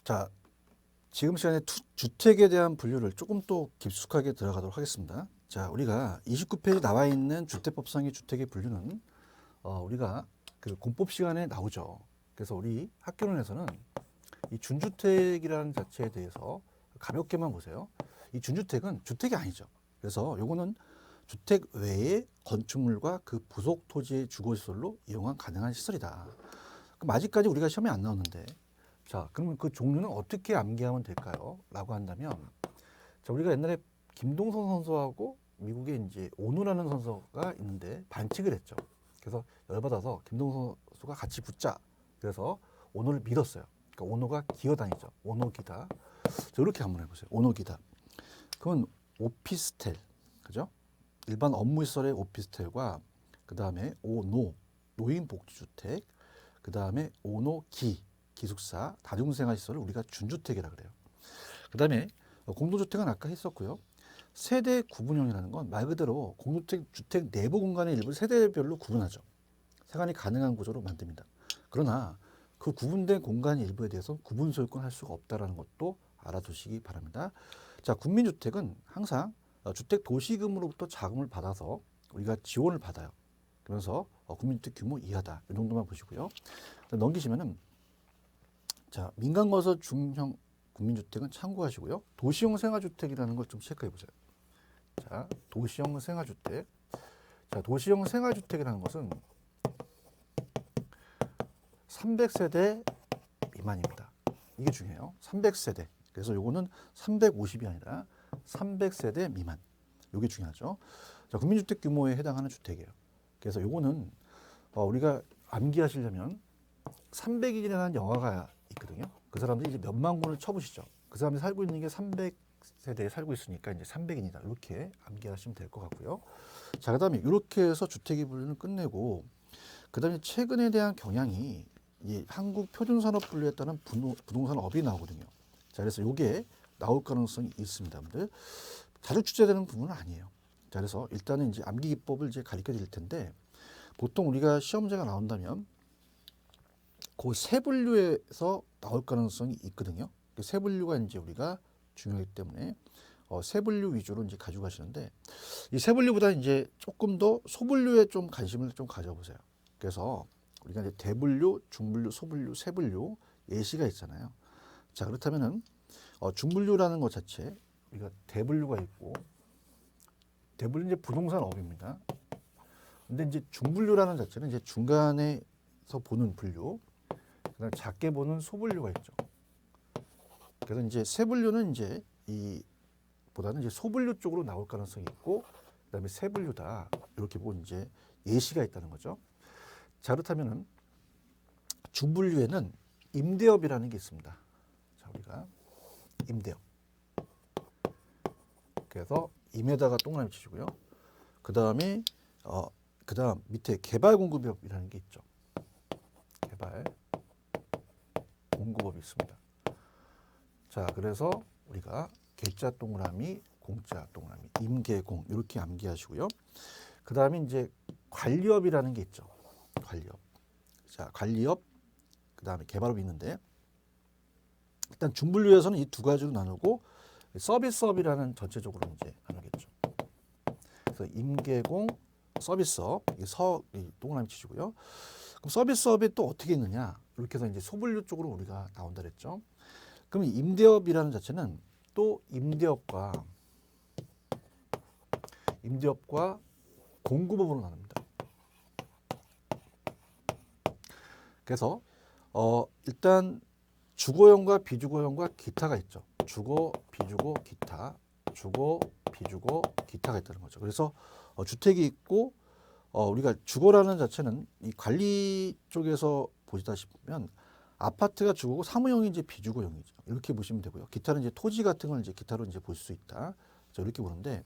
자, 지금 시간에 주택에 대한 분류를 조금 또 깊숙하게 들어가도록 하겠습니다. 자, 우리가 29페이지 나와 있는 주택법상의 주택의 분류는 우리가 그 공법 시간에 나오죠. 그래서 우리 학교론에서는 이 준주택이라는 자체에 대해서 가볍게만 보세요. 이 준주택은 주택이 아니죠. 그래서 요거는 주택 외의 건축물과 그 부속 토지의 주거시설로 이용한 가능한 시설이다. 그럼 아직까지 우리가 시험에 안 나오는데, 자, 그러면 그 종류는 어떻게 암기하면 될까요? 라고 한다면, 자, 우리가 옛날에 김동선 선수하고 미국에 이제 오노라는 선수가 있는데 반칙을 했죠. 그래서 열받아서 김동선 선수가 같이 붙자. 그래서 오노를 밀었어요. 그러니까 오노가 기어다니죠. 오노기다. 자, 이렇게 한번 해보세요. 오노기다. 그건 오피스텔, 그죠? 일반 업무시설의 오피스텔과 그 다음에 오노, 노인복지주택, 그 다음에 오노기, 기숙사, 다중생활시설을 우리가 준주택이라 그래요. 그 다음에 공동주택은 아까 했었고요. 세대 구분형이라는 건 말 그대로 공동주택 주택 내부 공간의 일부를 세대별로 구분하죠. 생활이 가능한 구조로 만듭니다. 그러나 그 구분된 공간 일부에 대해서 구분 소유권 할 수가 없다는 것도 알아두시기 바랍니다. 자, 국민주택은 항상 주택 도시금으로부터 자금을 받아서 우리가 지원을 받아요. 그래서 국민주택 규모 이하다. 이 정도만 보시고요. 넘기시면은 자, 민간거서 중형 국민주택은 참고하시고요. 도시형 생활주택이라는 걸 좀 체크해 보세요. 자, 도시형 생활주택. 자, 도시형 생활주택이라는 것은 300세대 미만입니다. 이게 중요해요. 300세대. 그래서 요거는 350이 아니라 300세대 미만. 요게 중요하죠. 자, 국민주택 규모에 해당하는 주택이에요. 그래서 요거는 우리가 암기하시려면 300일이라는 영화가 있거든요. 그 사람들이 이제 몇만 군을 쳐보시죠. 그 사람이 살고 있는 게 300세대에 살고 있으니까 이제 300인이다. 이렇게 암기하시면 될 것 같고요. 자, 그다음에 이렇게 해서 주택의 분류는 끝내고, 그다음에 최근에 대한 경향이 이 한국 표준산업 분류에 따른 부동산 업이 나오거든요. 자, 그래서 이게 나올 가능성이 있습니다, 여러분들. 자주 출제되는 부분은 아니에요. 자, 그래서 일단은 이제 암기 기법을 이제 가르쳐 드릴 텐데, 보통 우리가 시험제가 나온다면 그 세 분류에서 나올 가능성이 있거든요. 그 세 분류가 이제 우리가 중요하기 때문에 세 분류 위주로 이제 가지고 가시는데, 이 세 분류보다 이제 조금 더 소분류에 좀 관심을 좀 가져보세요. 그래서 우리가 이제 대분류, 중분류, 소분류, 세분류 예시가 있잖아요. 자, 그렇다면은 중분류라는 것 자체 우리가 대분류가 있고, 대분류 이제 부동산 업입니다. 근데 이제 중분류라는 자체는 이제 중간에서 보는 분류, 그다음 작게 보는 소분류가 있죠. 그래서 이제 세분류는 이제 이 보다는 이제 소분류 쪽으로 나올 가능성이 있고, 그다음에 세분류다 이렇게 보고 이제 예시가 있다는 거죠. 자, 그렇다면은 중분류에는 임대업이라는 게 있습니다. 자, 우리가 임대업. 그래서 임에다가 동그라미 치시고요. 그다음에 그다음 밑에 개발공급업이라는 게 있죠. 개발 공급업이 있습니다. 자, 그래서 우리가 개자 동그라미, 공자 동그라미, 임계공 이렇게 암기하시고요. 그 다음에 이제 관리업이라는 게 있죠. 관리업. 자, 관리업, 그 다음에 개발업이 있는데, 일단 중분류에서는 이 두 가지로 나누고 서비스업이라는 전체적으로 이제 나누겠죠. 그래서 임계공, 서비스업, 이 동그라미 치시고요. 그럼 서비스업이 또 어떻게 있느냐? 이렇게 해서 이제 소분류 쪽으로 우리가 나온다 그랬죠. 그럼 임대업이라는 자체는 또 임대업과 공급업으로 나눕니다. 그래서 일단 주거용과 비주거용과 기타가 있죠. 주거, 비주거, 기타, 주거, 비주거, 기타가 있다는 거죠. 그래서 주택이 있고 우리가 주거라는 자체는 이 관리 쪽에서 보시다시피 보면 아파트가 주거고 사무용이 이제 비주거용이죠. 이렇게 보시면 되고요. 기타는 이제 토지 같은 걸 이제 기타로 이제 볼 수 있다. 자, 이렇게 보는데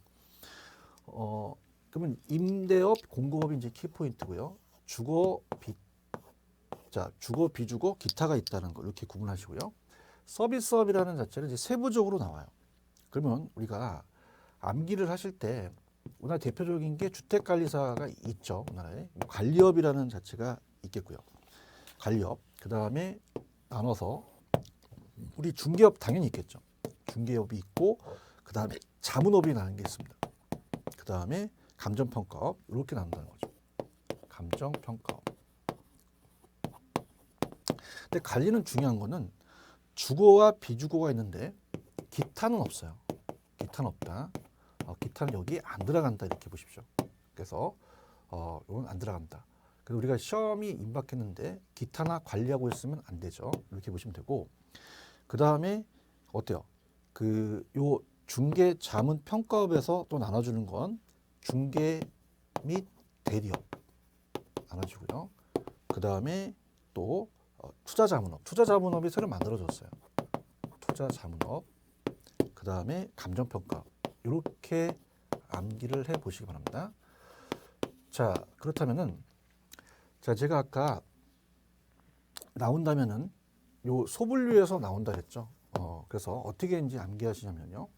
그러면 임대업, 공급업이 이제 키포인트고요. 주거, 비주거, 기타가 있다는 걸 이렇게 구분하시고요. 서비스업이라는 자체는 이제 세부적으로 나와요. 그러면 우리가 암기를 하실 때 우리나라 대표적인 게 주택관리사가 있죠. 우리나라에 관리업이라는 자체가 있겠고요. 관리업. 그 다음에 나눠서 우리 중개업 당연히 있겠죠. 중개업이 있고 그 다음에 자문업이 나는 게 있습니다. 그 다음에 감정평가업 이렇게 나눈다는 거죠. 감정평가업. 근데 관리는 중요한 거는 주거와 비주거가 있는데 기타는 없어요. 기타는 없다. 기타는 여기 안 들어간다 이렇게 보십시오. 그래서 이건 안 들어간다. 그래서 우리가 시험이 임박했는데 기타나 관리하고 있으면 안 되죠. 이렇게 보시면 되고 그 다음에 어때요? 요 중개 자문 평가업에서 또 나눠주는 건 중개 및 대리업 나눠주고요. 그 다음에 또 투자 자문업이 새로 만들어졌어요. 투자 자문업. 그 다음에 감정 평가. 이렇게 암기를 해 보시기 바랍니다. 자, 그렇다면은 자, 제가 아까 나온다면은 요 소분류에서 나온다 그랬죠. 그래서 어떻게 이제 암기하시냐면요.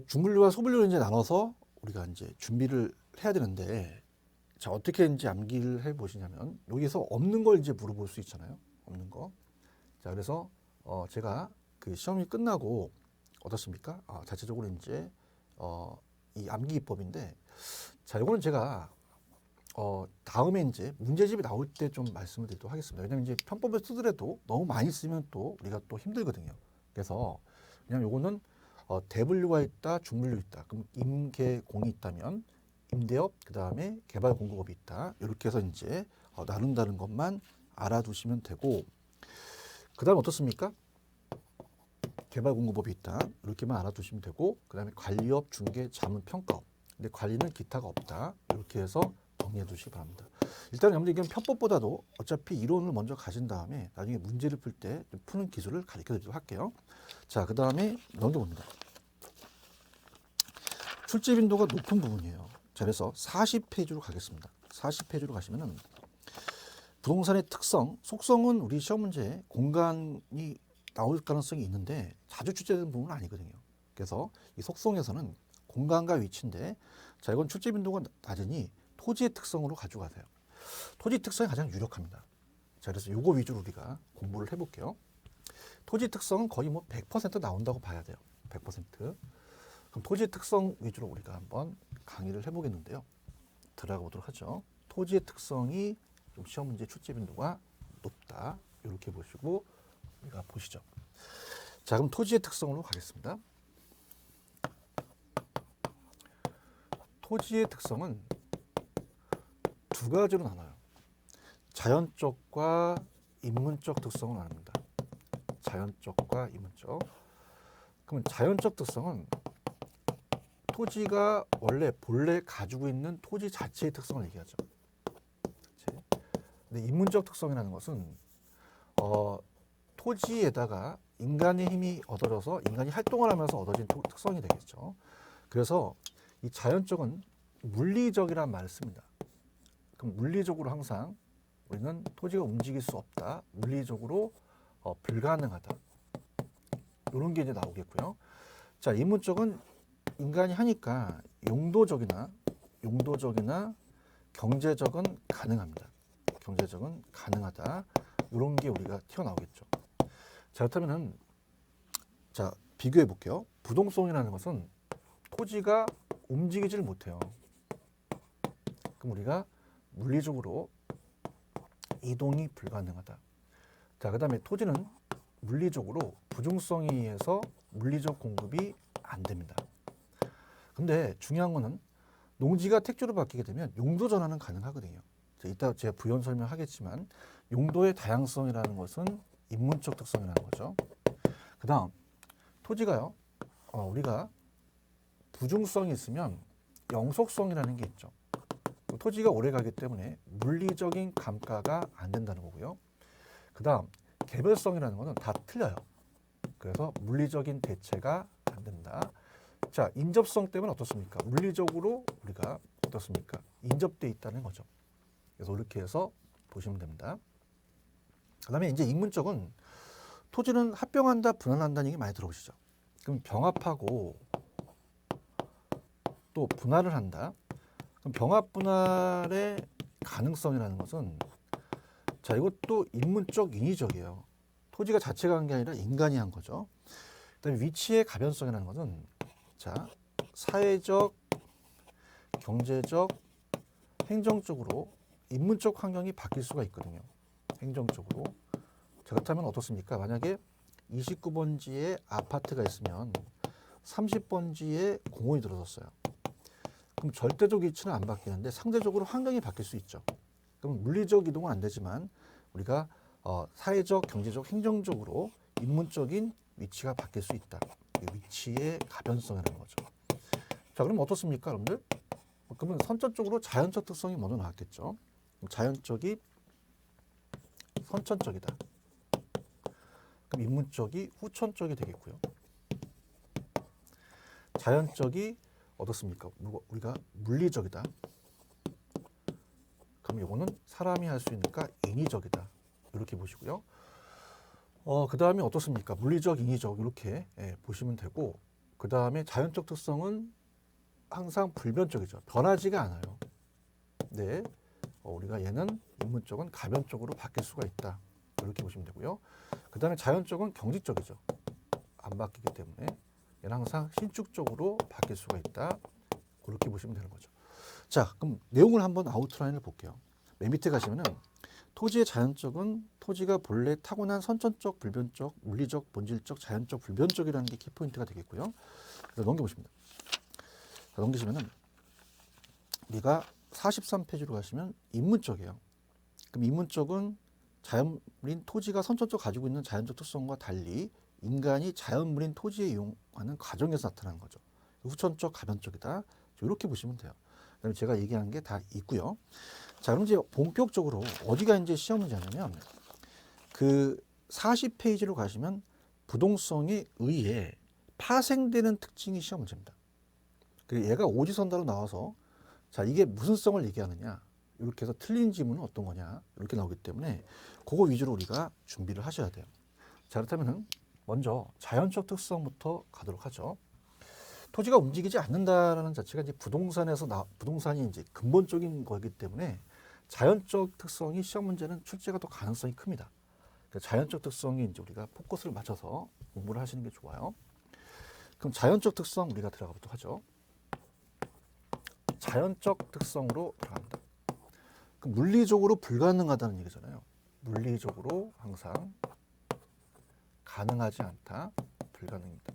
중분류와 소분류를 이제 나눠서 우리가 이제 준비를 해야 되는데, 자, 어떻게 이제 암기를 해 보시냐면, 여기서 없는 걸 이제 물어볼 수 있잖아요. 없는 거. 자, 그래서 제가 그 시험이 끝나고 어떻습니까? 자체적으로 이제 이 암기 기법인데, 자, 이거는 제가 다음에 이제 문제집이 나올 때 좀 말씀을 드리도록 하겠습니다. 왜냐면 이제 편법을 쓰더라도 너무 많이 쓰면 또 우리가 또 힘들거든요. 그래서 그냥 요거는 대분류가 있다, 중분류 있다. 그럼 임계공이 있다면 임대업, 그 다음에 개발공급업이 있다. 이렇게 해서 이제 나눈다는 것만 알아두시면 되고, 그 다음 어떻습니까? 개발공급업이 있다. 이렇게만 알아두시면 되고, 그 다음에 관리업, 중개, 자문, 평가업. 근데 관리는 기타가 없다. 이렇게 해서 정리해 두시기 바랍니다. 일단 여러분들 이건 편법보다도 어차피 이론을 먼저 가진 다음에 나중에 문제를 풀 때 푸는 기술을 가르쳐 드리도록 할게요. 자, 그 다음에 넘겨봅니다. 출제 빈도가 높은 부분이에요. 자, 그래서 40페이지로 가겠습니다. 40페이지로 가시면은 부동산의 특성, 속성은 우리 시험 문제에 공간이 나올 가능성이 있는데 자주 출제되는 부분은 아니거든요. 그래서 이 속성에서는 공간과 위치인데, 자, 이건 출제 빈도가 낮으니 토지의 특성으로 가져가세요. 토지 특성이 가장 유력합니다. 자, 그래서 요거 위주로 우리가 공부를 해볼게요. 토지 특성은 거의 뭐 100% 나온다고 봐야 돼요. 100%. 그럼 토지의 특성 위주로 우리가 한번 강의를 해보겠는데요. 들어가 보도록 하죠. 토지의 특성이 좀 시험 문제 출제 빈도가 높다. 이렇게 보시고 우리가 보시죠. 자, 그럼 토지의 특성으로 가겠습니다. 토지의 특성은 두 가지로 나눠요. 자연적과 인문적 특성을 나눕니다. 자연적과 인문적. 그러면 자연적 특성은 토지가 본래 가지고 있는 토지 자체의 특성을 얘기하죠. 근데 인문적 특성이라는 것은 토지에다가 인간의 힘이 얻어져서 인간이 활동을 하면서 얻어진 특성이 되겠죠. 그래서 이 자연적은 물리적이란 말을 씁니다. 그럼 물리적으로 항상 우리는 토지가 움직일 수 없다. 물리적으로 불가능하다. 이런 게 이제 나오겠고요. 자, 인문적은 인간이 하니까 용도적이나 경제적은 가능합니다. 경제적은 가능하다. 이런 게 우리가 튀어나오겠죠. 자, 그렇다면은 자, 비교해 볼게요. 부동성이라는 것은 토지가 움직이지를 못해요. 그럼 우리가 물리적으로 이동이 불가능하다. 자, 그다음에 토지는 물리적으로 부중성에 의해서 물리적 공급이 안 됩니다. 근데 중요한 거는 농지가 택지로 바뀌게 되면 용도 전환은 가능하거든요. 자, 이따 제가 부연 설명하겠지만 용도의 다양성이라는 것은 인문적 특성이라는 거죠. 그 다음 토지가요. 우리가 부중성이 있으면 영속성이라는 게 있죠. 토지가 오래 가기 때문에 물리적인 감가가 안 된다는 거고요. 그 다음 개별성이라는 것은 다 틀려요. 그래서 물리적인 대체가 안 된다. 자, 인접성 때문에 어떻습니까? 물리적으로 우리가 어떻습니까? 인접돼 있다는 거죠. 그래서 이렇게 해서 보시면 됩니다. 그 다음에 이제 인문적은 토지는 합병한다, 분할한다는 얘기 많이 들어보시죠. 그럼 병합하고 또 분할을 한다. 그럼 병합 분할의 가능성이라는 것은 자, 이것도 인문적 인위적이에요. 토지가 자체가 한 게 아니라 인간이 한 거죠. 그다음에 위치의 가변성이라는 것은 자, 사회적, 경제적, 행정적으로 인문적 환경이 바뀔 수가 있거든요. 행정적으로. 자, 그렇다면 어떻습니까? 만약에 29번지에 아파트가 있으면 30번지에 공원이 들어섰어요. 그럼 절대적 위치는 안 바뀌는데 상대적으로 환경이 바뀔 수 있죠. 그럼 물리적 이동은 안 되지만 우리가 사회적, 경제적, 행정적으로 인문적인 위치가 바뀔 수 있다. 위치의 가변성이라는 거죠. 자, 그럼 어떻습니까, 여러분들? 그러면 선천적으로 자연적 특성이 먼저 나왔겠죠. 자연적이 선천적이다. 그럼 인문적이 후천적이 되겠고요. 자연적이 어떻습니까? 우리가 물리적이다. 그럼 이거는 사람이 할 수 있으니까 인위적이다. 이렇게 보시고요. 그 다음에 어떻습니까? 물리적, 인위적 이렇게 보시면 되고, 그 다음에 자연적 특성은 항상 불변적이죠. 변하지가 않아요. 네, 우리가 얘는 인문적은 가변적으로 바뀔 수가 있다. 이렇게 보시면 되고요. 그 다음에 자연적은 경직적이죠. 안 바뀌기 때문에 얘는 항상 신축적으로 바뀔 수가 있다. 그렇게 보시면 되는 거죠. 자, 그럼 내용을 한번 아웃라인을 볼게요. 맨 밑에 가시면은 토지의 자연적은 토지가 본래 타고난 선천적, 불변적, 물리적, 본질적, 자연적, 불변적이라는 게 키포인트가 되겠고요. 그래서 넘겨보십니다. 자, 넘기시면은 우리가 43페이지로 가시면 인문적이에요. 그럼 인문적은 자연물인 토지가 선천적으로 가지고 있는 자연적 특성과 달리 인간이 자연물인 토지에 이용하는 과정에서 나타나는 거죠. 후천적, 가변적이다. 이렇게 보시면 돼요. 그다음에 제가 얘기한 게 다 있고요. 자, 그럼 이제 본격적으로 어디가 이제 시험 문제냐면 그 40페이지로 가시면 부동성에 의해 파생되는 특징이 시험 문제입니다. 그리고 얘가 오지선다로 나와서 자, 이게 무슨 성을 얘기하느냐 이렇게 해서 틀린 지문은 어떤 거냐 이렇게 나오기 때문에 그거 위주로 우리가 준비를 하셔야 돼요. 자, 그렇다면은 먼저 자연적 특성부터 가도록 하죠. 토지가 움직이지 않는다라는 자체가 이제 부동산이 이제 근본적인 거기 때문에 자연적 특성이 시험 문제는 출제가 더 가능성이 큽니다. 그러니까 자연적 특성이 이제 우리가 포커스를 맞춰서 공부를 하시는 게 좋아요. 그럼 자연적 특성 우리가 들어가 보도록 하죠. 자연적 특성으로 들어갑니다. 그럼 물리적으로 불가능하다는 얘기잖아요. 물리적으로 항상 가능하지 않다, 불가능이다.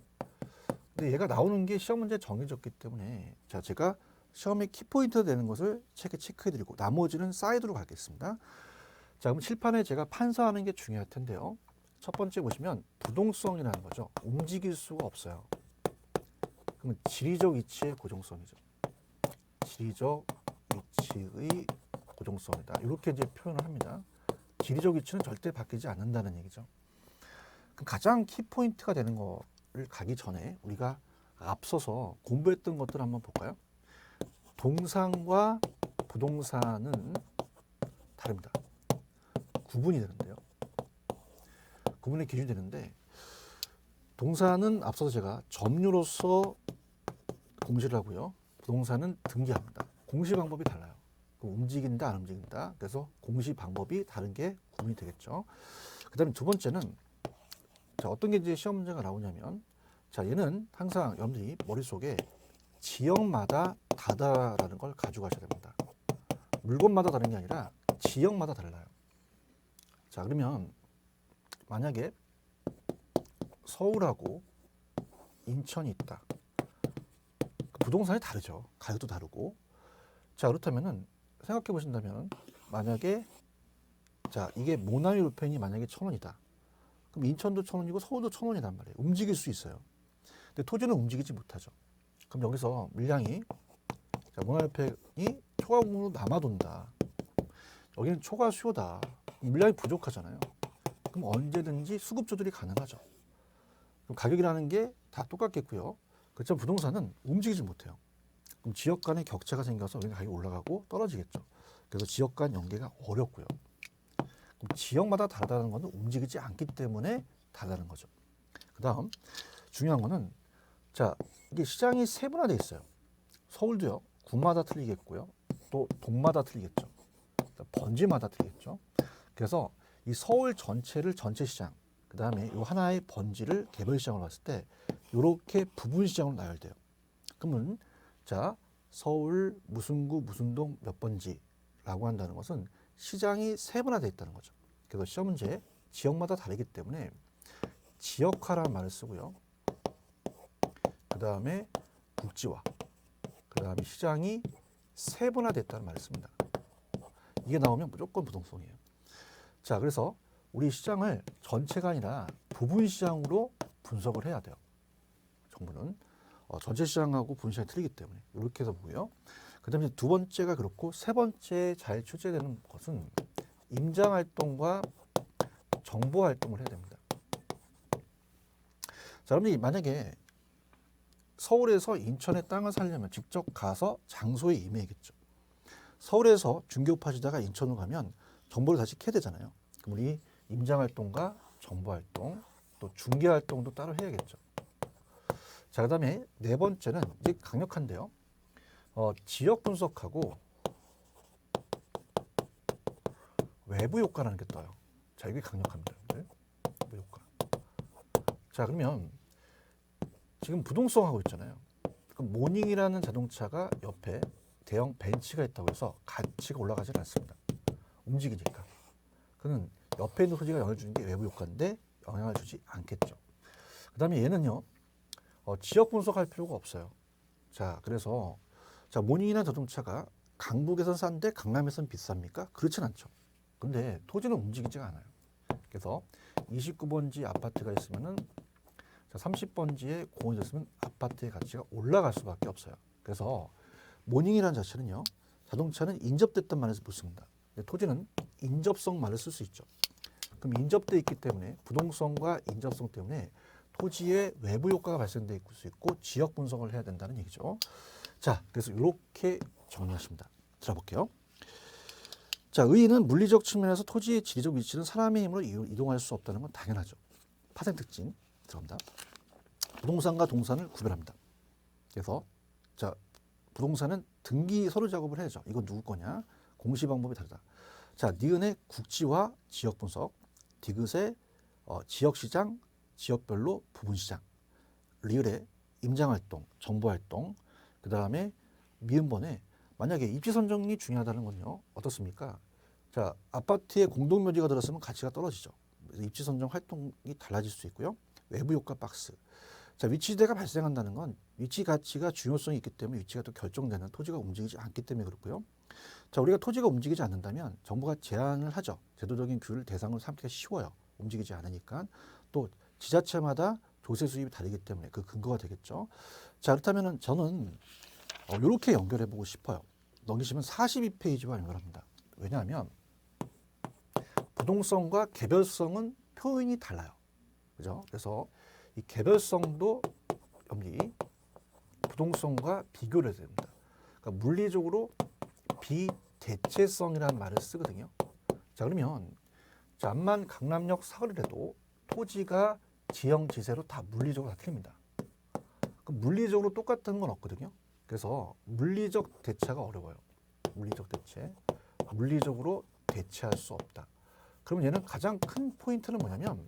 근데 얘가 나오는 게 시험 문제에 정해졌기 때문에 자, 제가 시험의 키포인트가 되는 것을 책에 체크해드리고 나머지는 사이드로 가겠습니다. 자, 그럼 칠판에 제가 판사하는 게 중요할 텐데요. 첫 번째 보시면 부동성이라는 거죠. 움직일 수가 없어요. 그러면 지리적 위치의 고정성이죠. 지리적 위치의 고정성이다. 이렇게 이제 표현을 합니다. 지리적 위치는 절대 바뀌지 않는다는 얘기죠. 그럼 가장 키포인트가 되는 거를 가기 전에 우리가 앞서서 공부했던 것들 한번 볼까요? 동산과 부동산은 다릅니다. 구분이 되는데요. 구분의 기준이 되는데 동산은 앞서서 제가 점유로서 공시를 하고요. 부동산은 등기합니다. 공시 방법이 달라요. 움직인다, 안 움직인다. 그래서 공시 방법이 다른 게 구분이 되겠죠. 그 다음에 두 번째는 자, 어떤 게 이제 시험 문제가 나오냐면 자, 얘는 항상 여러분들이 머릿속에 지역마다 다르다라는 걸 가져가셔야 됩니다. 물건마다 다른 게 아니라 지역마다 달라요. 자, 그러면 만약에 서울하고 인천이 있다. 부동산이 다르죠. 가격도 다르고. 자, 그렇다면은 생각해 보신다면 만약에 자, 이게 모나미 루펜이 만약에 1,000원이다. 그럼 인천도 1,000원이고 서울도 1,000원이란 말이에요. 움직일 수 있어요. 근데 토지는 움직이지 못하죠. 그럼 여기서 물량이 자, 모나미 루펜이 초과공으로 남아돈다. 여기는 초과 수요다. 물량이 부족하잖아요. 그럼 언제든지 수급 조절이 가능하죠. 그럼 가격이라는 게 다 똑같겠고요. 그렇지만 부동산은 움직이지 못해요. 그럼 지역 간의 격차가 생겨서 가격이 올라가고 떨어지겠죠. 그래서 지역 간 연계가 어렵고요. 그럼 지역마다 다르다는 것은 움직이지 않기 때문에 다르다는 거죠. 그 다음 중요한 거는 자, 이게 시장이 세분화되어 있어요. 서울도요. 구마다 틀리겠고요. 또 동마다 틀리겠죠. 번지마다 틀리겠죠. 그래서 이 서울 전체를 전체 시장 그 다음에 이 하나의 번지를 개별 시장으로 봤을 때 이렇게 부분 시장으로 나열돼요. 그러면 자 서울 무슨 구 무슨 동 몇 번지라고 한다는 것은 시장이 세분화되어 있다는 거죠. 그래서 시험 문제 지역마다 다르기 때문에 지역화라는 말을 쓰고요. 그 다음에 국지화, 그 다음에 시장이 세분화됐다는 말을 씁니다. 이게 나오면 무조건 부동성이에요. 자, 그래서 우리 시장을 전체가 아니라 부분 시장으로 분석을 해야 돼요. 정부는 전체 시장하고 부분 시장이 틀리기 때문에 이렇게 해서 보고요. 그 다음에 두 번째가 그렇고 세 번째 잘 출제되는 것은 임장 활동과 정보 활동을 해야 됩니다. 자, 여러분이 만약에 서울에서 인천에 땅을 사려면 직접 가서 장소에 임해야겠죠. 서울에서 중개업하시다가 인천으로 가면 정보를 다시 캐야 되잖아요. 그럼 우리 임장활동과 정보활동 또 중개활동도 따로 해야겠죠. 자, 그 다음에 네 번째는 이제 강력한데요. 지역 분석하고 외부 효과라는 게 떠요. 자, 이게 강력합니다. 외부 효과. 자, 그러면 지금 부동성 하고 있잖아요. 그럼 모닝이라는 자동차가 옆에 대형 벤츠가 있다고 해서 가치가 올라가지 않습니다. 움직이니까. 그는 옆에 있는 토지가 영향을 주는 게 외부 효과인데 영향을 주지 않겠죠. 그 다음에 얘는요. 지역 분석할 필요가 없어요. 자, 그래서 자 모닝이라는 자동차가 강북에선 싼데 강남에선 비쌉니까? 그렇진 않죠. 근데 토지는 움직이지가 않아요. 그래서 29번지 아파트가 있으면은 30번지에 공원이 있으면 아파트의 가치가 올라갈 수밖에 없어요. 그래서 모닝이라는 자체는요. 자동차는 인접됐단 말에서 못 씁니다. 토지는 인접성 말을 쓸 수 있죠. 그럼 인접돼 있기 때문에 부동성과 인접성 때문에 토지의 외부 효과가 발생돼 있을 수 있고 지역 분석을 해야 된다는 얘기죠. 자, 그래서 이렇게 정리하십니다. 들어볼게요. 자, 의의는 물리적 측면에서 토지의 지리적 위치는 사람의 힘으로 이동할 수 없다는 건 당연하죠. 파생 특징 들어갑니다. 부동산과 동산을 구별합니다. 그래서 자 부동산은 등기 서류 작업을 해야죠. 이건 누구 거냐? 공시 방법이 다르다. 자, 니은의 국지화 지역 분석, 디귿의 지역 시장, 지역별로 부분 시장, 리을의 임장 활동, 정보 활동, 그 다음에 미음번에 만약에 입지 선정이 중요하다는 건요. 어떻습니까? 자, 아파트에 공동묘지가 들었으면 가치가 떨어지죠. 그래서 입지 선정 활동이 달라질 수 있고요. 외부 효과 박스. 자, 위치지대가 발생한다는 건 위치 가치가 중요성이 있기 때문에 위치가 또 결정되는 토지가 움직이지 않기 때문에 그렇고요. 자, 우리가 토지가 움직이지 않는다면 정부가 제한을 하죠. 제도적인 규율을 대상으로 삼기가 쉬워요. 움직이지 않으니까. 또 지자체마다 조세 수입이 다르기 때문에 그 근거가 되겠죠. 자, 그렇다면 저는 이렇게 연결해 보고 싶어요. 넘기시면 42페이지와 연결합니다. 왜냐하면 부동성과 개별성은 표현이 달라요. 그죠? 그래서 이 개별성도 여기 부동성과 비교를 해야 됩니다. 그러니까 물리적으로 비대체성이라는 말을 쓰거든요. 자, 그러면 자, 암만 강남역 사거리라도 토지가 지형 지세로 다 물리적으로 다 틀립니다. 물리적으로 똑같은 건 없거든요. 그래서 물리적 대체가 어려워요. 물리적 대체. 물리적으로 대체할 수 없다. 그러면 얘는 가장 큰 포인트는 뭐냐면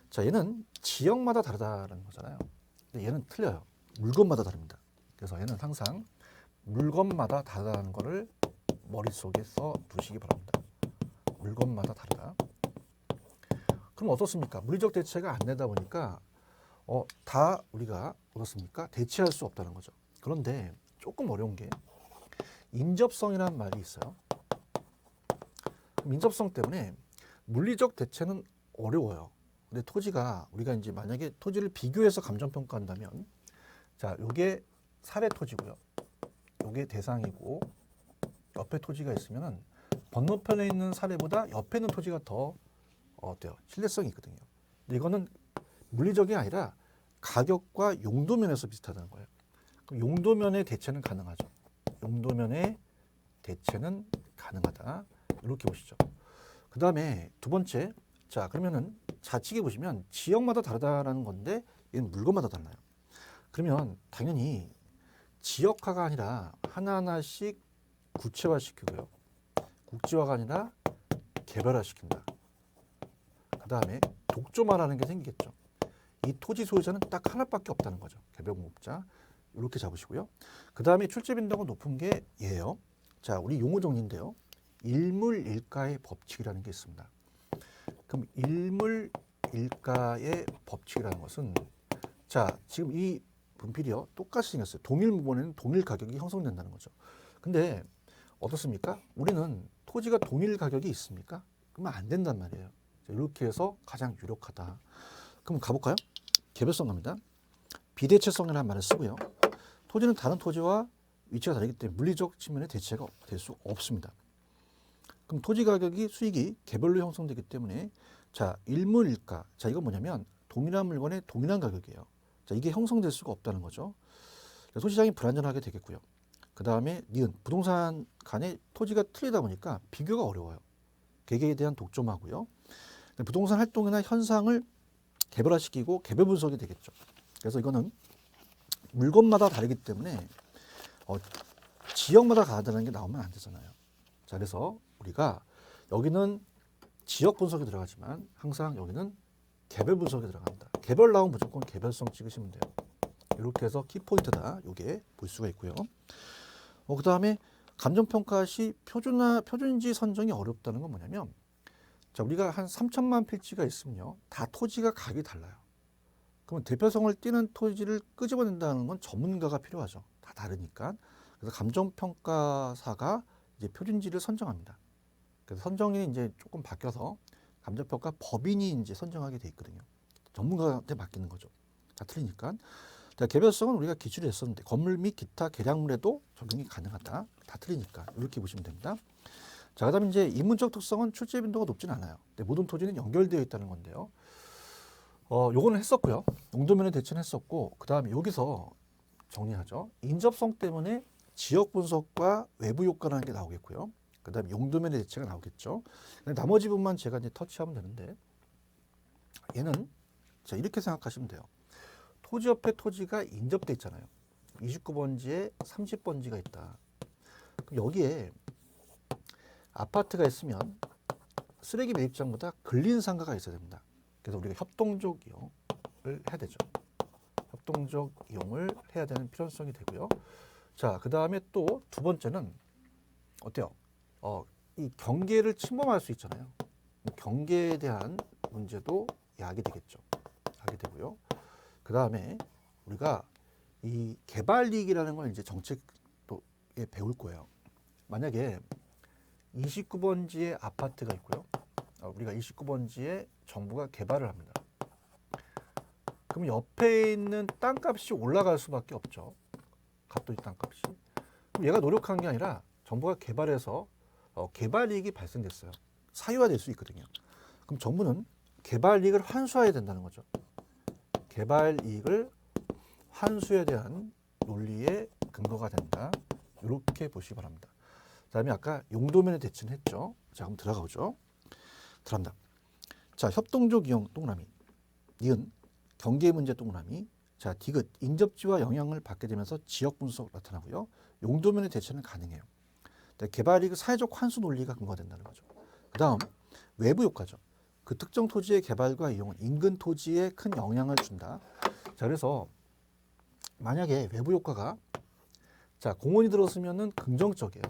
자, 얘는 지역마다 다르다는 거잖아요. 근데 얘는 틀려요. 물건마다 다릅니다. 그래서 얘는 항상 물건마다 다르다는 거를 머릿속에 써 두시기 바랍니다. 물건마다 다르다. 그럼 어떻습니까? 물리적 대체가 안 되다 보니까 다 우리가 어떻습니까? 대체할 수 없다는 거죠. 그런데 조금 어려운 게 인접성이라는 말이 있어요. 인접성 때문에 물리적 대체는 어려워요. 근데 토지가 우리가 이제 만약에 토지를 비교해서 감정평가한다면 자, 요게 사례 토지고요. 요게 대상이고 옆에 토지가 있으면은 건너편에 있는 사례보다 옆에 있는 토지가 더 어때요? 신뢰성이 있거든요. 근데 이거는 물리적이 아니라 가격과 용도면에서 비슷하다는 거예요. 그럼 용도면의 대체는 가능하죠. 용도면의 대체는 가능하다. 이렇게 보시죠. 그 다음에 두 번째, 자 그러면은 좌측에 보시면 지역마다 다르다라는 건데 얘는 물건마다 달라요. 그러면 당연히 지역화가 아니라 하나하나씩 구체화시키고요. 국지화가 아니라 개별화시킨다. 그 다음에 독점화라는 게 생기겠죠. 이 토지 소유자는 딱 하나밖에 없다는 거죠. 개별공급자. 이렇게 잡으시고요. 그 다음에 출제 빈도가 높은 게 얘예요. 자, 우리 용어 정리인데요. 일물일가의 법칙이라는 게 있습니다. 그럼 일물일가의 법칙이라는 것은 자, 지금 이 분필이요. 똑같이 생겼어요. 동일 무본에는 동일 가격이 형성된다는 거죠. 근데 어떻습니까? 우리는 토지가 동일 가격이 있습니까? 그러면 안 된단 말이에요. 자, 이렇게 해서 가장 유력하다. 그럼 가볼까요? 개별성 갑니다. 비대체성이라는 말을 쓰고요. 토지는 다른 토지와 위치가 다르기 때문에 물리적 측면의 대체가 될 수 없습니다. 그럼 토지 가격이 수익이 개별로 형성되기 때문에 자, 일물일가. 자, 이건 뭐냐면 동일한 물건의 동일한 가격이에요. 자, 이게 형성될 수가 없다는 거죠. 토지시장이 불안전하게 되겠고요. 그 다음에 니은 부동산 간의 토지가 틀리다 보니까 비교가 어려워요. 개개에 대한 독점하고요. 부동산 활동이나 현상을 개별화시키고 개별 분석이 되겠죠. 그래서 이거는 물건마다 다르기 때문에 지역마다 다르다는 게 나오면 안 되잖아요. 자, 그래서 우리가 여기는 지역 분석이 들어가지만 항상 여기는 개별 분석이 들어간다. 개별 나오면 무조건 개별성 찍으시면 돼요. 이렇게 해서 키포인트다. 요게 볼 수가 있고요. 그 다음에 감정평가 시 표준지 선정이 어렵다는 건 뭐냐면 자, 우리가 한 3천만 필지가 있으면요. 다 토지가 가격이 달라요. 그러면 대표성을 띠는 토지를 끄집어낸다는 건 전문가가 필요하죠. 다 다르니까. 그래서 감정평가사가 이제 표준지를 선정합니다. 그래서 선정이 이제 조금 바뀌어서 감정평가 법인이 이제 선정하게 돼 있거든요. 전문가한테 맡기는 거죠. 다 틀리니까. 자, 개별성은 우리가 기출을 했었는데 건물 및 기타 개량물에도 적용이 가능하다. 다 틀리니까 이렇게 보시면 됩니다. 자, 그다음에 이제 인문적 특성은 출제 빈도가 높지는 않아요. 근데 모든 토지는 연결되어 있다는 건데요. 요거는 했었고요. 용도면의 대체는 했었고, 그 다음에 여기서 정리하죠. 인접성 때문에 지역 분석과 외부 효과라는 게 나오겠고요. 그 다음에 용도면의 대체가 나오겠죠. 나머지 부분만 제가 이제 터치하면 되는데, 얘는 자, 이렇게 생각하시면 돼요. 토지 옆에 토지가 인접돼 있잖아요. 29번지에 30번지가 있다. 그럼 여기에 아파트가 있으면 쓰레기 매입장보다 근린 상가가 있어야 됩니다. 그래서 우리가 협동적 이용을 해야 되죠. 협동적 이용을 해야 되는 필요성이 되고요. 자, 그 다음에 또 두 번째는 어때요? 이 경계를 침범할 수 있잖아요. 경계에 대한 문제도 야기되겠죠. 야기되고요. 그 다음에 우리가 이 개발이익이라는 걸 이제 정책에 배울 거예요. 만약에 29번지에 아파트가 있고요. 우리가 29번지에 정부가 개발을 합니다. 그럼 옆에 있는 땅값이 올라갈 수밖에 없죠. 갑도지 땅값이. 그럼 얘가 노력한 게 아니라 정부가 개발해서 개발이익이 발생됐어요. 사유화될 수 있거든요. 그럼 정부는 개발이익을 환수해야 된다는 거죠. 개발이익을 환수에 대한 논리의 근거가 된다. 이렇게 보시기 바랍니다. 그다음에 아까 용도면의 대치는 했죠. 자, 그럼 들어가보죠. 들어간다. 자, 협동적 이용 동그라미. 니은 경계 문제 동그라미. 자, 디귿 인접지와 영향을 받게 되면서 지역 분석 나타나고요. 용도면의 대체는 가능해요. 개발이익 사회적 환수 논리가 근거가 된다는 거죠. 그다음 외부 효과죠. 그 특정 토지의 개발과 이용은 인근 토지에 큰 영향을 준다. 자, 그래서 만약에 외부 효과가 자, 공원이 들어서면은 긍정적이에요.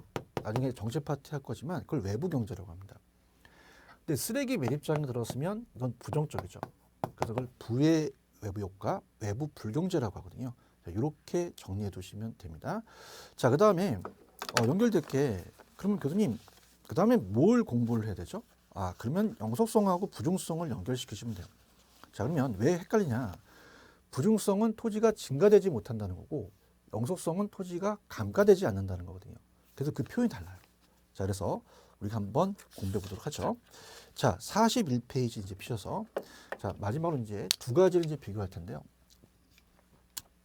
나중에 정체 파티 할 거지만 그걸 외부 경제라고 합니다. 근데 쓰레기 매립장이 들었으면 이건 부정적이죠. 그래서 그걸 부의 외부 효과, 외부 불경제라고 하거든요. 자, 이렇게 정리해 두시면 됩니다. 자, 그 다음에 연결될 게 그러면 교수님 그 다음에 뭘 공부를 해야 되죠? 그러면 영속성하고 부중성을 연결시키시면 돼요. 자, 그러면 왜 헷갈리냐? 부중성은 토지가 증가되지 못한다는 거고 영속성은 토지가 감가되지 않는다는 거거든요. 그래서 그 표현이 달라요. 자, 그래서 우리가 한번 공부해 보도록 하죠. 자, 41페이지 이제 피셔서 자, 마지막으로 이제 두 가지를 이제 비교할 텐데요.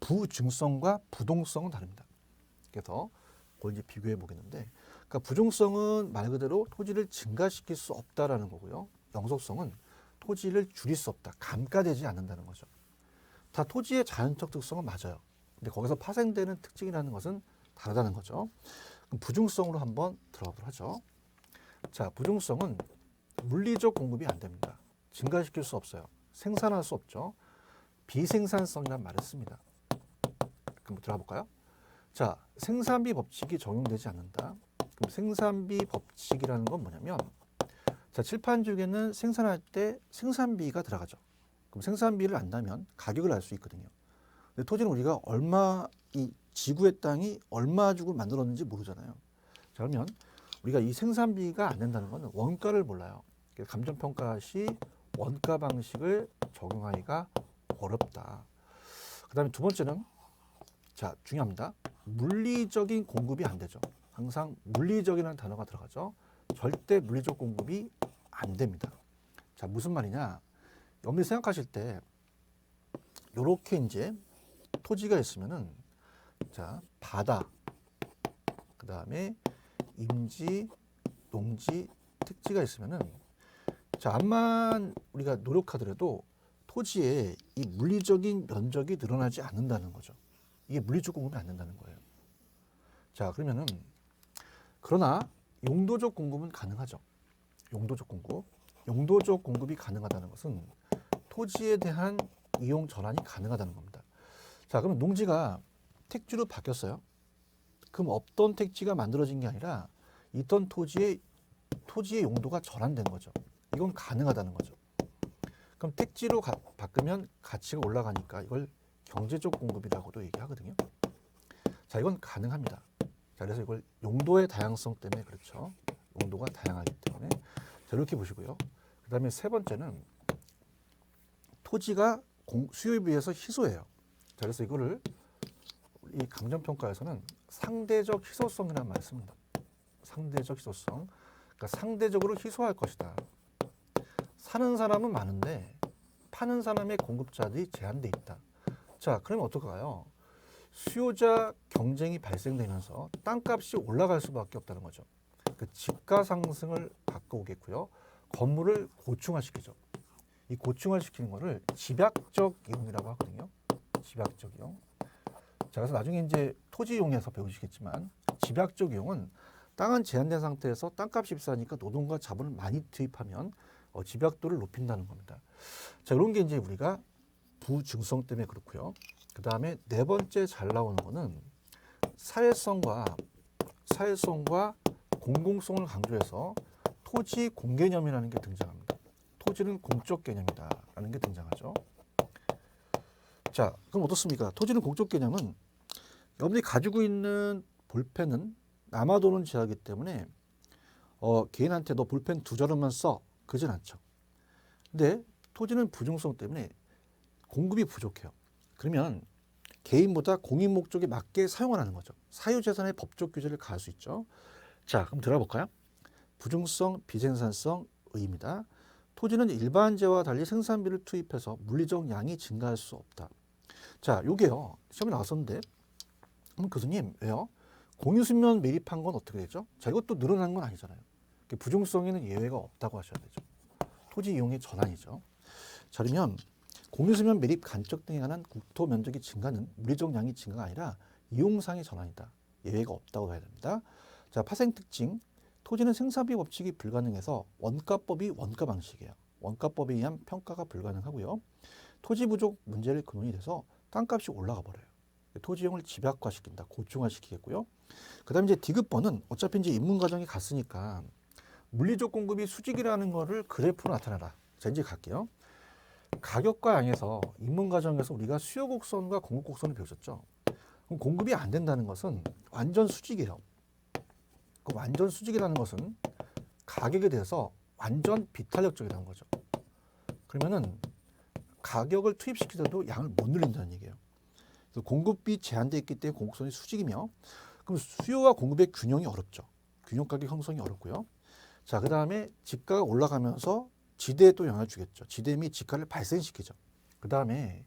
부중성과 부동성은 다릅니다. 그래서 그걸 이제 비교해 보겠는데, 그러니까 부중성은 말 그대로 토지를 증가시킬 수 없다라는 거고요. 영속성은 토지를 줄일 수 없다, 감가되지 않는다는 거죠. 다 토지의 자연적 특성은 맞아요. 근데 거기서 파생되는 특징이라는 것은 다르다는 거죠. 그럼 부중성으로 한번 들어가도록 하죠. 자, 부중성은 물리적 공급이 안 됩니다. 증가시킬 수 없어요. 생산할 수 없죠. 비생산성이라는 말을 씁니다. 그럼 들어가 볼까요? 자, 생산비 법칙이 적용되지 않는다. 그럼 생산비 법칙이라는 건 뭐냐면, 자, 칠판죽에는 생산할 때 생산비가 들어가죠. 그럼 생산비를 안다면 가격을 알 수 있거든요. 근데 토지는 우리가 이 지구의 땅이 얼마 주고 만들었는지 모르잖아요. 자, 그러면 우리가 이 생산비가 안 된다는 건 원가를 몰라요. 감정평가 시 원가 방식을 적용하기가 어렵다. 그 다음에 두 번째는, 자, 중요합니다. 물리적인 공급이 안 되죠. 항상 물리적이라는 단어가 들어가죠. 절대 물리적 공급이 안 됩니다. 자, 무슨 말이냐? 여러분이 생각하실 때 이렇게 이제 토지가 있으면은, 자, 바다, 그 다음에 임지, 농지, 특지가 있으면은, 자, 암만 우리가 노력하더라도 토지에 이 물리적인 면적이 늘어나지 않는다는 거죠. 이게 물리적 공급이 안 된다는 거예요. 자, 그러면은, 그러나 용도적 공급은 가능하죠. 용도적 공급. 용도적 공급이 가능하다는 것은 토지에 대한 이용 전환이 가능하다는 겁니다. 자, 그러면 농지가 택지로 바뀌었어요. 그럼 없던 택지가 만들어진 게 아니라 있던 토지의 용도가 전환된 거죠. 이건 가능하다는 거죠. 그럼 택지로 바꾸면 가치가 올라가니까 이걸 경제적 공급이라고도 얘기하거든요. 자, 이건 가능합니다. 자, 그래서 이걸 용도의 다양성 때문에 그렇죠. 용도가 다양하기 때문에. 자, 이렇게 보시고요. 그 다음에 세 번째는 토지가 수요에 비해서 희소해요. 자, 그래서 이거를 이 감정평가에서는 상대적 희소성이라는 말을 씁니다. 상대적 희소성. 그러니까 상대적으로 희소할 것이다. 사는 사람은 많은데 파는 사람의 공급자들이 제한돼 있다. 자, 그러면 어떨까요? 수요자 경쟁이 발생되면서 땅값이 올라갈 수밖에 없다는 거죠. 그 집가 상승을 바꿔오겠고요. 건물을 고층화시키죠. 이 고층화시키는 거를 집약적 이용이라고 하거든요. 집약적 이용. 자, 그래서 나중에 이제 토지 이용에서 배우시겠지만 집약적 이용은 땅은 제한된 상태에서 땅값이 비싸니까 노동과 자본을 많이 투입하면 집약도를 높인다는 겁니다. 자, 이런 게 이제 우리가 부증성 때문에 그렇고요. 그 다음에 네 번째 잘 나오는 거는 사회성과 공공성을 강조해서 토지 공개념이라는 게 등장합니다. 토지는 공적 개념이다라는 게 등장하죠. 자, 그럼 어떻습니까? 토지는 공적 개념은 여러분들이 가지고 있는 볼펜은 남아도는 지하이기 때문에 개인한테 너 볼펜 2자루만 써. 그러진 않죠. 근데 토지는 부중성 때문에 공급이 부족해요. 그러면 개인보다 공인 목적에 맞게 사용을 하는 거죠. 사유재산의 법적 규제를 가할 수 있죠. 자, 그럼 들어가 볼까요? 부중성, 비생산성, 의입니다. 토지는 일반재와 달리 생산비를 투입해서 물리적 양이 증가할 수 없다. 자, 요게요. 시험에 나왔었는데, 교수님, 왜요? 공유수면 매립한 건 어떻게 되죠? 자, 이것도 늘어난 건 아니잖아요. 부중성에는 예외가 없다고 하셔야 되죠. 토지 이용의 전환이죠. 자, 그러면 공유수면 매립 간척 등에 관한 국토 면적이 증가는 물리적 양이 증가가 아니라 이용상의 전환이다. 예외가 없다고 해야 됩니다. 자, 파생 특징. 토지는 생산비 법칙이 불가능해서 원가법이 원가 방식이에요. 원가법에 의한 평가가 불가능하고요. 토지 부족 문제를 근원이 돼서 땅값이 올라가 버려요. 토지 이용을 집약화시킨다. 고층화시키겠고요. 그 다음에 이제 디귿번은 어차피 이제 인문 과정이 갔으니까 물리적 공급이 수직이라는 거를 그래프로 나타내라. 자, 이제 갈게요. 가격과 양에서 인문 과정에서 우리가 수요 곡선과 공급 곡선을 배우셨죠. 그럼 공급이 안 된다는 것은 완전 수직이에요. 그 완전 수직이라는 것은 가격에 대해서 완전 비탄력적이라는 거죠. 그러면은 가격을 투입시키더라도 양을 못 늘린다는 얘기예요. 그래서 공급이 제한되어 있기 때문에 공급선이 수직이며, 그럼 수요와 공급의 균형이 어렵죠. 균형 가격 형성이 어렵고요. 자, 그 다음에 지가가 올라가면서 지대에 또 영향을 주겠죠. 지대 및 지가를 발생시키죠. 그 다음에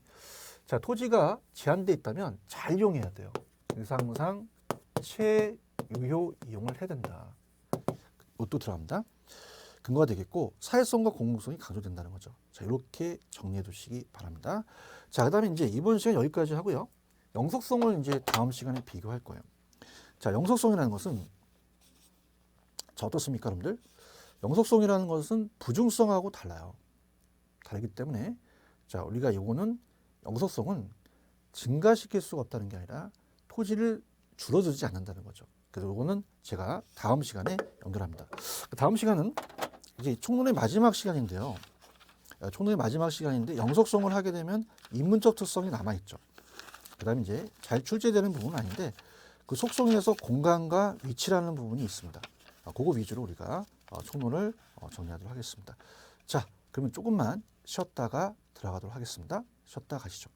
자, 토지가 제한되어 있다면 잘 이용해야 돼요. 그래서 항상 최유효 이용을 해야 된다. 이것도 들어갑니다. 근거가 되겠고, 사회성과 공공성이 강조된다는 거죠. 자, 이렇게 정리해 두시기 바랍니다. 자, 그 다음에 이제 이번 시간 여기까지 하고요. 영속성을 이제 다음 시간에 비교할 거예요. 자, 영속성이라는 것은, 자, 어떻습니까, 여러분들? 영속성이라는 것은 부중성하고 달라요. 다르기 때문에 자, 우리가 요거는 영속성은 증가시킬 수가 없다는 게 아니라 토지를 줄어들지 않는다는 거죠. 그래서 요거는 제가 다음 시간에 연결합니다. 다음 시간은 이제 총론의 마지막 시간인데요. 총론의 마지막 시간인데 영속성을 하게 되면 인문적 특성이 남아있죠. 그 다음에 이제 잘 출제되는 부분은 아닌데 그 속성에서 공간과 위치라는 부분이 있습니다. 그거 위주로 우리가 총론을 정리하도록 하겠습니다. 자, 그러면 조금만 쉬었다가 들어가도록 하겠습니다. 쉬었다 가시죠.